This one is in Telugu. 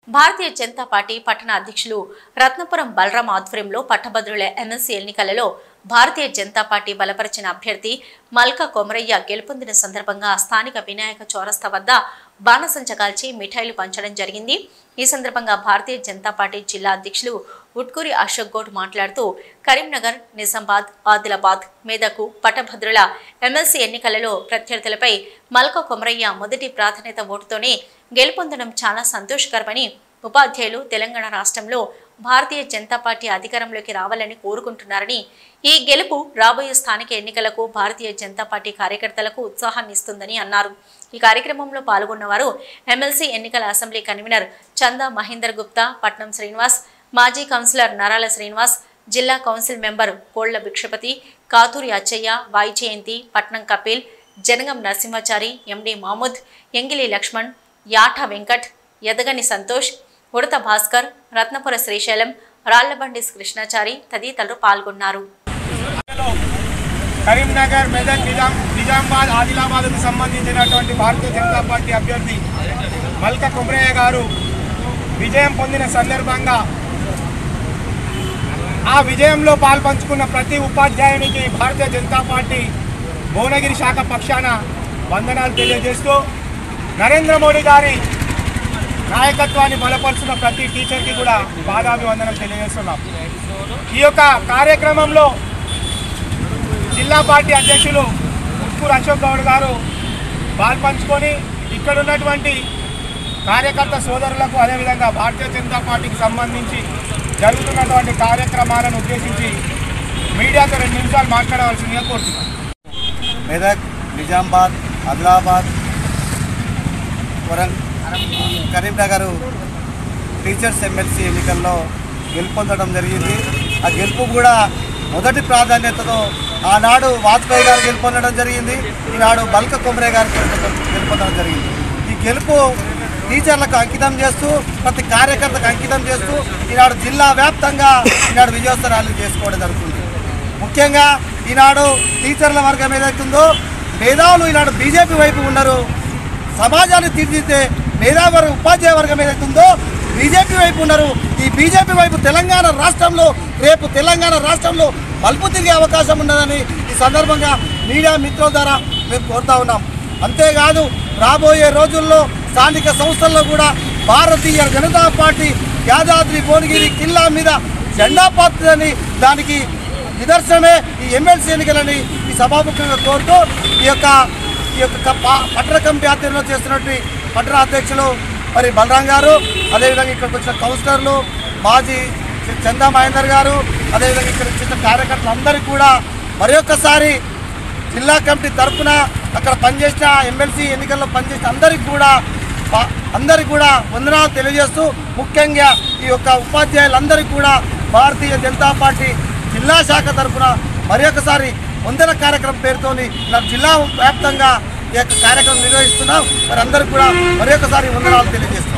భారతీయ జనతా పార్టీ పట్టణ అధ్యక్షులు రత్నపురం బలరాం ఆధ్వర్యంలో పట్టభద్రుల ఎమ్మెల్సీ ఎన్నికలలో భారతీయ జనతా పార్టీ బలపరిచిన అభ్యర్థి మల్కా కొమరయ్య గెలుపొందిన సందర్భంగా స్థానిక వినాయక చౌరస్తా వద్ద బాణసంచ కాల్చి మిఠాయిలు పంచడం జరిగింది। ఈ సందర్భంగా భారతీయ జనతా పార్టీ జిల్లా అధ్యక్షులు ఉట్కూరి అశోక్ గౌడ్ మాట్లాడుతూ కరీంనగర్, నిజామాబాద్, ఆదిలాబాద్, మెదక్ పట్టభద్రుల ఎమ్మెల్సీ ఎన్నికలలో ప్రత్యర్థులపై మల్కా కొమరయ్య మొదటి ప్రాధాన్యత ఓటుతోనే గెలుపొందడం చాలా సంతోషకరమని, ఉపాధ్యాయులు తెలంగాణ రాష్ట్రంలో భారతీయ జనతా పార్టీ అధికారంలోకి రావాలని కోరుకుంటున్నారని, ఈ గెలుపు రాబోయే స్థానిక ఎన్నికలకు భారతీయ జనతా పార్టీ కార్యకర్తలకు ఉత్సాహాన్ని ఇస్తుందని అన్నారు। ఈ కార్యక్రమంలో పాల్గొన్నవారు ఎమ్మెల్సీ ఎన్నికల అసెంబ్లీ కన్వీనర్ చందా మహేందర్ గుప్తా, పట్నం శ్రీనివాస్, మాజీ కౌన్సిలర్ నరాల శ్రీనివాస్, జిల్లా కౌన్సిల్ మెంబర్ కోళ్ల భిక్షపతి, కాతూరి అచ్చయ్య, వైజయంతి, పట్నం కపిల్, జనగం నరసింహాచారి, ఎండి మహమూద్, ఎంగిలి లక్ష్మణ్, యాఠ వెంకట్, యదగని సంతోష్, ఉడత భాస్కర్, రత్నపుర శ్రీశైలం, రాళ్లబండి కృష్ణాచారి తదితరులు పాల్గొన్నారు। కరీంనగర్, మెదక్, నిజామాబాద్, ఆదిలాబాద్కు సంబంధించినటువంటి భారతీయ జనతా పార్టీ అభ్యర్థి మల్కా కొమరయ్య గారు విజయం పొందిన సందర్భంగా ఆ విజయంలో పాల్పంచుకున్న ప్రతి ఉపాధ్యాయునికి భారతీయ జనతా పార్టీ భువనగిరి శాఖ పక్షాన వందనాలు తెలియజేస్తూ, నరేంద్ర మోడీ గారి నాయకత్వాన్ని బలపరుచున్న ప్రతి టీచర్కి కూడా పాదాభివందనం తెలియజేస్తున్నాం। ఈ యొక్క కార్యక్రమంలో జిల్లా పార్టీ అధ్యక్షులు ఉట్కూరి అశోక్ గౌడ్ గారు పాల్పంచుకొని ఇక్కడ ఉన్నటువంటి కార్యకర్త సోదరులకు, అదేవిధంగా భారతీయ జనతా పార్టీకి సంబంధించి జరుగుతున్నటువంటి కార్యక్రమాలను ఉద్దేశించి మీడియాతో 2 నిమిషాలు మాట్లాడవలసిందిగా కోరుతున్నాను। మెదక్, నిజామాబాద్, ఆదిలాబాద్, కరీంనగర్ టీచర్స్ ఎమ్మెల్సీ ఎన్నికల్లో గెలుపొందడం జరిగింది। ఆ గెలుపు కూడా మొదటి ప్రాధాన్యతతో ఆనాడు వాజ్పేయి గారు గెలుపొందడం జరిగింది, ఈనాడు మల్కా కొమరయ్య గారు గెలుపొందడం జరిగింది। ఈ గెలుపు టీచర్లకు అంకితం చేస్తూ, ప్రతి కార్యకర్తకు అంకితం చేస్తూ ఈనాడు జిల్లా వ్యాప్తంగా ఈనాడు విజయోత్సవాలు చేసుకోవడం జరుగుతుంది। ముఖ్యంగా ఈనాడు టీచర్ల వర్గం ఏదైతుందో మేధావులు ఈనాడు బీజేపీ వైపు ఉన్నారు, సమాజాన్ని తీర్చిదిద్దే మేధావి ఉపాధ్యాయ వర్గం ఏదైతుందో బీజేపీ వైపు ఉన్నారు। ఈ బీజేపీ వైపు తెలంగాణ రాష్ట్రంలో రేపు తెలంగాణ రాష్ట్రంలో మలుపు తిరిగే అవకాశం ఉన్నదని ఈ సందర్భంగా మీడియా మిత్రుల ద్వారా మేము కోరుతా ఉన్నాం। అంతేకాదు రాబోయే రోజుల్లో స్థానిక సంస్థల్లో కూడా భారతీయ జనతా పార్టీ యాదాద్రి భువనగిరి కిల్లా మీద జెండా పాత్రని, దానికి నిదర్శనమే ఈ ఎమ్మెల్సీ ఎన్నికలని ఈ సభాముఖంగా కోరుతూ ఈ యొక్క పట్టణ కమిటీ ఆధ్వర్యంలో చేస్తున్నటువంటి పట్టణ అధ్యక్షులు మరి బలరాం గారు, అదేవిధంగా ఇక్కడికి వచ్చిన కౌన్సిలర్లు, మాజీ చందా మహేందర్ గారు, అదేవిధంగా ఇక్కడ వచ్చిన కార్యకర్తలందరికీ కూడా మరొకసారి జిల్లా కమిటీ తరఫున అక్కడ పనిచేసిన ఎమ్మెల్సీ ఎన్నికల్లో పనిచేసిన అందరికీ కూడా వందనాలు తెలియజేస్తూ, ముఖ్యంగా ఈ యొక్క ఉపాధ్యాయులందరికీ కూడా భారతీయ జనతా పార్టీ జిల్లా శాఖ తరఫున మరొకసారి వందన కార్యక్రమం పేరుతో జిల్లా వ్యాప్తంగా ఈ యొక్క కార్యక్రమం నిర్వహిస్తున్నాం। మరి అందరికీ కూడా మరొకసారి వందనాలు తెలియజేస్తున్నాం।